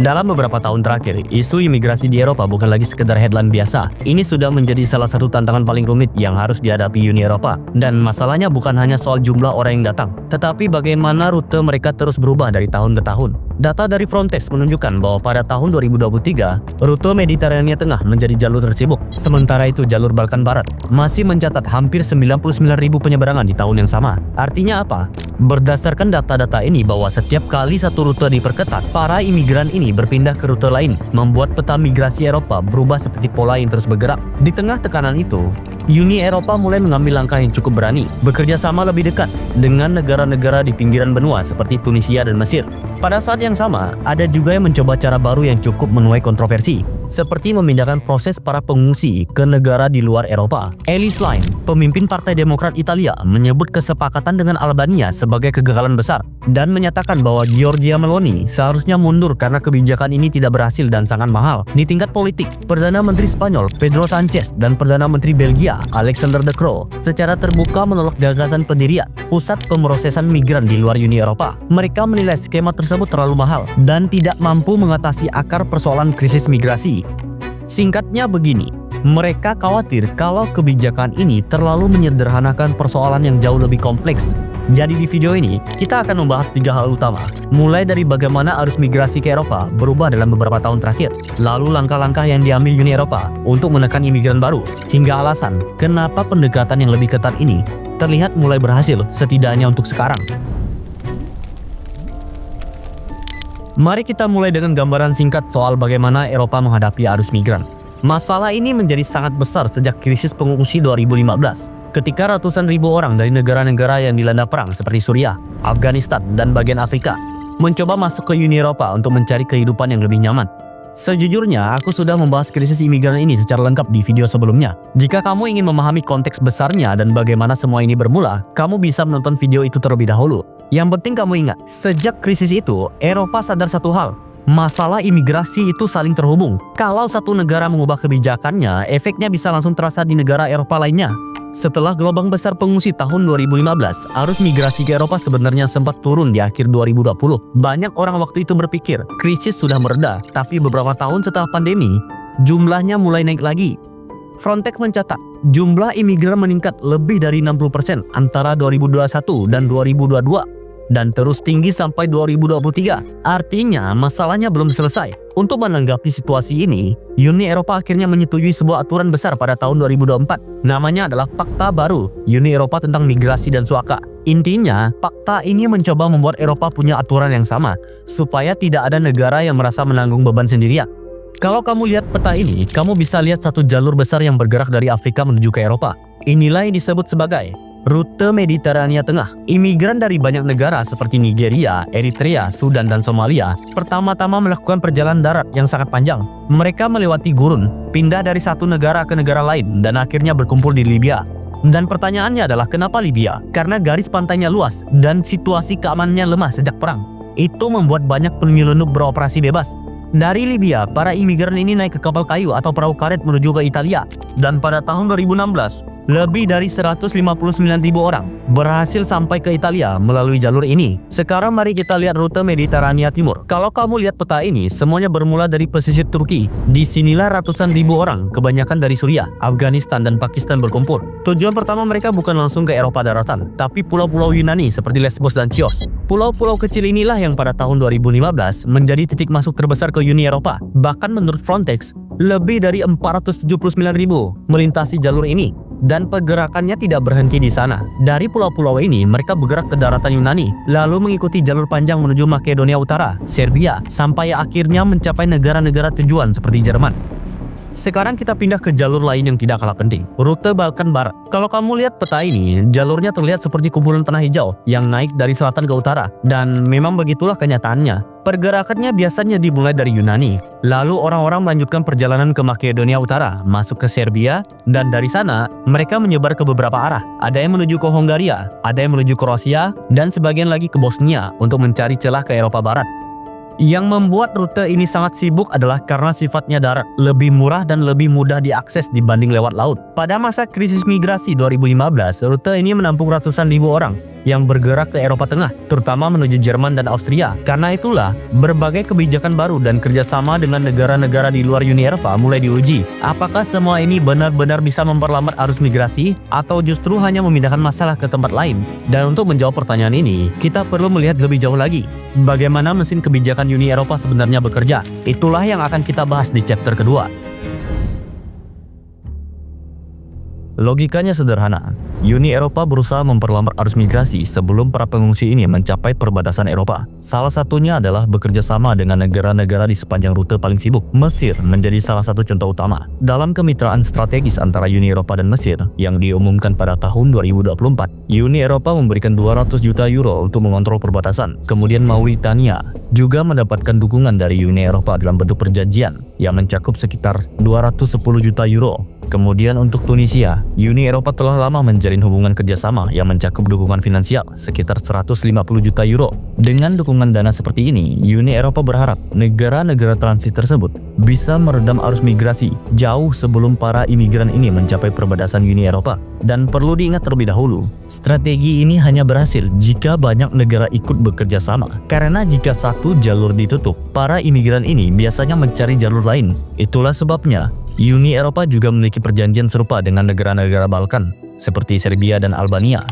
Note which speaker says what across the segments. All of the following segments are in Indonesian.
Speaker 1: Dalam beberapa tahun terakhir, isu imigrasi di Eropa bukan lagi sekedar headline biasa. Ini sudah menjadi salah satu tantangan paling rumit yang harus dihadapi Uni Eropa. Dan masalahnya bukan hanya soal jumlah orang yang datang, tetapi bagaimana rute mereka terus berubah dari tahun ke tahun. Data dari Frontex menunjukkan bahwa pada tahun 2023, rute Mediterania Tengah menjadi jalur tersibuk. Sementara itu, jalur Balkan Barat masih mencatat hampir 99.000 penyeberangan di tahun yang sama. Artinya apa? Berdasarkan data-data ini bahwa setiap kali satu rute diperketat, para imigran ini berpindah ke rute lain, membuat peta migrasi Eropa berubah seperti pola yang terus bergerak. Di tengah tekanan itu, Uni Eropa mulai mengambil langkah yang cukup berani, bekerja sama lebih dekat dengan negara-negara di pinggiran benua seperti Tunisia dan Mesir. Pada saat yang sama, ada juga yang mencoba cara baru yang cukup menuai kontroversi, seperti memindahkan proses para pengungsi ke negara di luar Eropa. Elly Schlein, pemimpin Partai Demokrat Italia, menyebut kesepakatan dengan Albania sebagai kegagalan besar dan menyatakan bahwa Giorgia Meloni seharusnya mundur karena kebijakan ini tidak berhasil dan sangat mahal. Di tingkat politik, Perdana Menteri Spanyol Pedro Sanchez dan Perdana Menteri Belgia Alexander De Croo secara terbuka menolak gagasan pendirian pusat pemrosesan migran di luar Uni Eropa. Mereka menilai skema tersebut terlalu mahal dan tidak mampu mengatasi akar persoalan krisis migrasi. Singkatnya begini, mereka khawatir kalau kebijakan ini terlalu menyederhanakan persoalan yang jauh lebih kompleks. Jadi di video ini, kita akan membahas 3 hal utama, mulai dari bagaimana arus migrasi ke Eropa berubah dalam beberapa tahun terakhir, lalu langkah-langkah yang diambil Uni Eropa untuk menekan imigran baru, hingga alasan kenapa pendekatan yang lebih ketat ini terlihat mulai berhasil, setidaknya untuk sekarang. Mari kita mulai dengan gambaran singkat soal bagaimana Eropa menghadapi arus migran. Masalah ini menjadi sangat besar sejak krisis pengungsi 2015. Ketika ratusan ribu orang dari negara-negara yang dilanda perang seperti Suriah, Afghanistan, dan bagian Afrika mencoba masuk ke Uni Eropa untuk mencari kehidupan yang lebih nyaman. Sejujurnya, aku sudah membahas krisis imigran ini secara lengkap di video sebelumnya. Jika kamu ingin memahami konteks besarnya dan bagaimana semua ini bermula, kamu bisa menonton video itu terlebih dahulu. Yang penting kamu ingat, sejak krisis itu, Eropa sadar satu hal. Masalah imigrasi itu saling terhubung. Kalau satu negara mengubah kebijakannya, efeknya bisa langsung terasa di negara Eropa lainnya. Setelah gelombang besar pengungsi tahun 2015, arus migrasi ke Eropa sebenarnya sempat turun di akhir 2020. Banyak orang waktu itu berpikir krisis sudah mereda, tapi beberapa tahun setelah pandemi, jumlahnya mulai naik lagi. Frontex mencatat, jumlah imigran meningkat lebih dari 60% antara 2021 dan 2022. Dan terus tinggi sampai 2023. Artinya masalahnya belum selesai. Untuk menanggapi situasi ini, Uni Eropa akhirnya menyetujui sebuah aturan besar pada tahun 2024. Namanya adalah Pakta Baru Uni Eropa tentang Migrasi dan Suaka. Intinya, Pakta ini mencoba membuat Eropa punya aturan yang sama, supaya tidak ada negara yang merasa menanggung beban sendirian. Kalau kamu lihat peta ini, kamu bisa lihat satu jalur besar yang bergerak dari Afrika menuju ke Eropa. Inilah yang disebut sebagai rute Mediterania Tengah. Imigran dari banyak negara seperti Nigeria, Eritrea, Sudan, dan Somalia pertama-tama melakukan perjalanan darat yang sangat panjang. Mereka melewati gurun, pindah dari satu negara ke negara lain, dan akhirnya berkumpul di Libya. Dan pertanyaannya adalah kenapa Libya? Karena garis pantainya luas dan situasi keamanannya lemah sejak perang. Itu membuat banyak penyelundup beroperasi bebas. Dari Libya, para imigran ini naik ke kapal kayu atau perahu karet menuju ke Italia. Dan pada tahun 2016, lebih dari 159.000 orang berhasil sampai ke Italia melalui jalur ini. Sekarang mari kita lihat rute Mediterania Timur. Kalau kamu lihat peta ini, semuanya bermula dari pesisir Turki. Disinilah ratusan ribu orang, kebanyakan dari Suriah, Afghanistan, dan Pakistan berkumpul. Tujuan pertama mereka bukan langsung ke Eropa daratan, tapi pulau-pulau Yunani seperti Lesbos dan Chios. Pulau-pulau kecil inilah yang pada tahun 2015 menjadi titik masuk terbesar ke Uni Eropa. Bahkan menurut Frontex, lebih dari 479.000 melintasi jalur ini. Dan pergerakannya tidak berhenti di sana. Dari pulau-pulau ini, mereka bergerak ke daratan Yunani, lalu mengikuti jalur panjang menuju Makedonia Utara, Serbia, sampai akhirnya mencapai negara-negara tujuan seperti Jerman. Sekarang kita pindah ke jalur lain yang tidak kalah penting, rute Balkan Barat. Kalau kamu lihat peta ini, jalurnya terlihat seperti kumpulan tanah hijau yang naik dari selatan ke utara. Dan memang begitulah kenyataannya. Pergerakannya biasanya dimulai dari Yunani, lalu orang-orang melanjutkan perjalanan ke Makedonia Utara, masuk ke Serbia, dan dari sana mereka menyebar ke beberapa arah. Ada yang menuju ke Hongaria, ada yang menuju Kroasia, dan sebagian lagi ke Bosnia untuk mencari celah ke Eropa Barat. Yang membuat rute ini sangat sibuk adalah karena sifatnya darat, lebih murah dan lebih mudah diakses dibanding lewat laut. Pada masa krisis migrasi 2015, rute ini menampung ratusan ribu orang yang bergerak ke Eropa Tengah, terutama menuju Jerman dan Austria. Karena itulah, berbagai kebijakan baru dan kerjasama dengan negara-negara di luar Uni Eropa mulai diuji. Apakah semua ini benar-benar bisa memperlambat arus migrasi, atau justru hanya memindahkan masalah ke tempat lain? Dan untuk menjawab pertanyaan ini, kita perlu melihat lebih jauh lagi. Bagaimana mesin kebijakan Uni Eropa sebenarnya bekerja? Itulah yang akan kita bahas di chapter kedua. Logikanya sederhana. Uni Eropa berusaha memperlambat arus migrasi sebelum para pengungsi ini mencapai perbatasan Eropa. Salah satunya adalah bekerja sama dengan negara-negara di sepanjang rute paling sibuk. Mesir menjadi salah satu contoh utama. Dalam kemitraan strategis antara Uni Eropa dan Mesir yang diumumkan pada tahun 2024, Uni Eropa memberikan 200 juta euro untuk mengontrol perbatasan. Kemudian Mauritania juga mendapatkan dukungan dari Uni Eropa dalam bentuk perjanjian yang mencakup sekitar 210 juta euro. Kemudian untuk Tunisia, Uni Eropa telah lama menjalin hubungan kerjasama yang mencakup dukungan finansial sekitar 150 juta euro. Dengan dukungan dana seperti ini, Uni Eropa berharap negara-negara transit tersebut bisa meredam arus migrasi jauh sebelum para imigran ini mencapai perbatasan Uni Eropa. Dan perlu diingat terlebih dahulu, strategi ini hanya berhasil jika banyak negara ikut bekerja sama. Karena jika satu jalur ditutup, para imigran ini biasanya mencari jalur lain. Itulah sebabnya Uni Eropa juga memiliki perjanjian serupa dengan negara-negara Balkan seperti Serbia dan Albania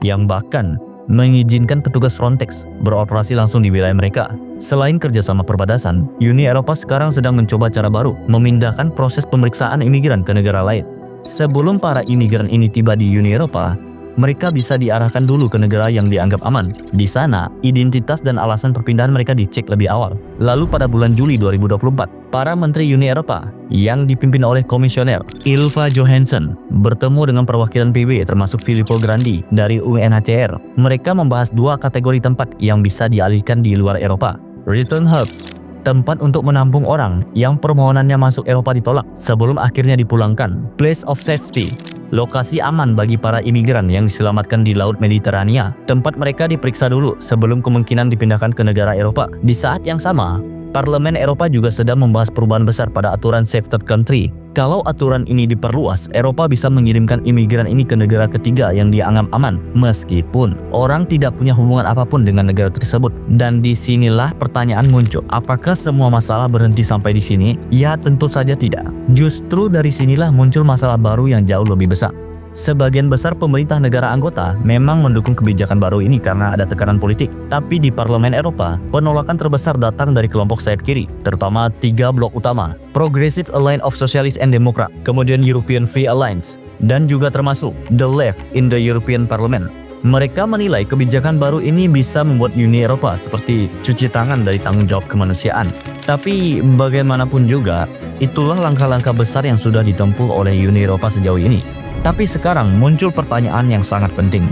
Speaker 1: yang bahkan mengizinkan petugas Frontex beroperasi langsung di wilayah mereka. Selain kerjasama perbatasan, Uni Eropa sekarang sedang mencoba cara baru memindahkan proses pemeriksaan imigran ke negara lain. Sebelum para imigran ini tiba di Uni Eropa, mereka bisa diarahkan dulu ke negara yang dianggap aman. Di sana, identitas dan alasan perpindahan mereka dicek lebih awal. Lalu pada bulan Juli 2024, para menteri Uni Eropa yang dipimpin oleh Komisioner Ylva Johansson bertemu dengan perwakilan PBB termasuk Filippo Grandi dari UNHCR. Mereka membahas dua kategori tempat yang bisa dialihkan di luar Eropa. Return hubs, tempat untuk menampung orang yang permohonannya masuk Eropa ditolak sebelum akhirnya dipulangkan. Place of safety, lokasi aman bagi para imigran yang diselamatkan di Laut Mediterania. Tempat mereka diperiksa dulu sebelum kemungkinan dipindahkan ke negara Eropa. Di saat yang sama, Parlemen Eropa juga sedang membahas perubahan besar pada aturan Safe Third Country. Kalau aturan ini diperluas, Eropa bisa mengirimkan imigran ini ke negara ketiga yang dianggap aman, meskipun orang tidak punya hubungan apapun dengan negara tersebut. Dan disinilah pertanyaan muncul, apakah semua masalah berhenti sampai di sini? Ya, tentu saja tidak. Justru dari sinilah muncul masalah baru yang jauh lebih besar. Sebagian besar pemerintah negara anggota memang mendukung kebijakan baru ini karena ada tekanan politik. Tapi di Parlemen Eropa, penolakan terbesar datang dari kelompok sayap kiri, terutama tiga blok utama: Progressive Alliance of Socialists and Democrats, kemudian European Free Alliance, dan juga termasuk The Left in the European Parliament. Mereka menilai kebijakan baru ini bisa membuat Uni Eropa seperti cuci tangan dari tanggung jawab kemanusiaan. Tapi bagaimanapun juga, itulah langkah-langkah besar yang sudah ditempuh oleh Uni Eropa sejauh ini. Tapi sekarang muncul pertanyaan yang sangat penting.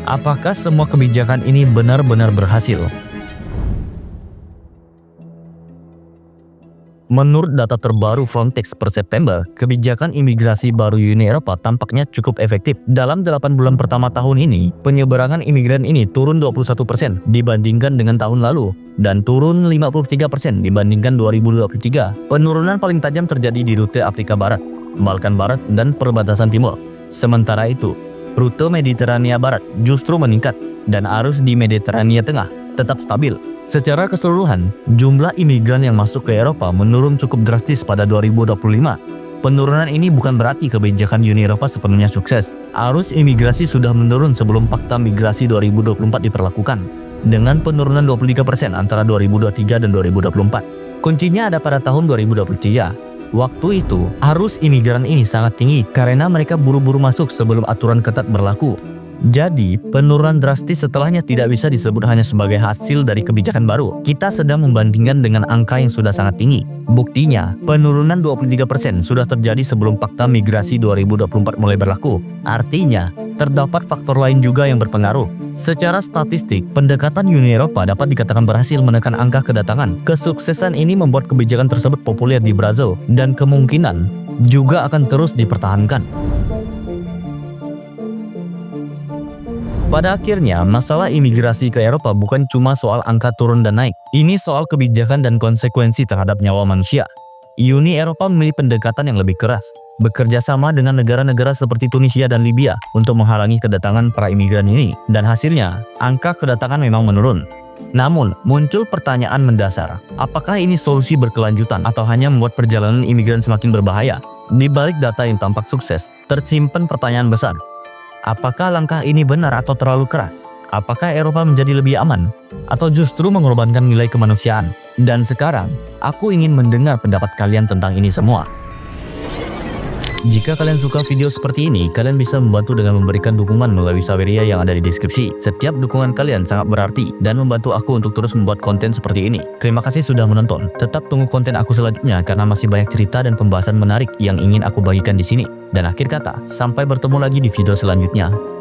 Speaker 1: Apakah semua kebijakan ini benar-benar berhasil? Menurut data terbaru Frontex per September, kebijakan imigrasi baru Uni Eropa tampaknya cukup efektif. Dalam 8 bulan pertama tahun ini, penyeberangan imigran ini turun 21% dibandingkan dengan tahun lalu dan turun 53% dibandingkan 2023. Penurunan paling tajam terjadi di rute Afrika Barat, Balkan Barat, dan perbatasan timur. Sementara itu, rute Mediterania Barat justru meningkat dan arus di Mediterania Tengah tetap stabil. Secara keseluruhan, jumlah imigran yang masuk ke Eropa menurun cukup drastis pada 2025. Penurunan ini bukan berarti kebijakan Uni Eropa sepenuhnya sukses. Arus imigrasi sudah menurun sebelum Fakta Migrasi 2024 diperlakukan, dengan penurunan 23% antara 2023 dan 2024. Kuncinya ada pada tahun 2023. Waktu itu, arus imigran ini sangat tinggi karena mereka buru-buru masuk sebelum aturan ketat berlaku. Jadi, penurunan drastis setelahnya tidak bisa disebut hanya sebagai hasil dari kebijakan baru. Kita sedang membandingkan dengan angka yang sudah sangat tinggi. Buktinya, penurunan 23% sudah terjadi sebelum Fakta Migrasi 2024 mulai berlaku. Artinya, terdapat faktor lain juga yang berpengaruh. Secara statistik, pendekatan Uni Eropa dapat dikatakan berhasil menekan angka kedatangan. Kesuksesan ini membuat kebijakan tersebut populer di Brazil dan kemungkinan juga akan terus dipertahankan. Pada akhirnya, masalah imigrasi ke Eropa bukan cuma soal angka turun dan naik. Ini soal kebijakan dan konsekuensi terhadap nyawa manusia. Uni Eropa memilih pendekatan yang lebih keras, bekerja sama dengan negara-negara seperti Tunisia dan Libya untuk menghalangi kedatangan para imigran ini. Dan hasilnya, angka kedatangan memang menurun. Namun, muncul pertanyaan mendasar. Apakah ini solusi berkelanjutan atau hanya membuat perjalanan imigran semakin berbahaya? Di balik data yang tampak sukses, tersimpan pertanyaan besar. Apakah langkah ini benar atau terlalu keras? Apakah Eropa menjadi lebih aman? Atau justru mengorbankan nilai kemanusiaan? Dan sekarang, aku ingin mendengar pendapat kalian tentang ini semua. Jika kalian suka video seperti ini, kalian bisa membantu dengan memberikan dukungan melalui Saweria yang ada di deskripsi. Setiap dukungan kalian sangat berarti dan membantu aku untuk terus membuat konten seperti ini. Terima kasih sudah menonton. Tetap tunggu konten aku selanjutnya karena masih banyak cerita dan pembahasan menarik yang ingin aku bagikan di sini. Dan akhir kata, sampai bertemu lagi di video selanjutnya.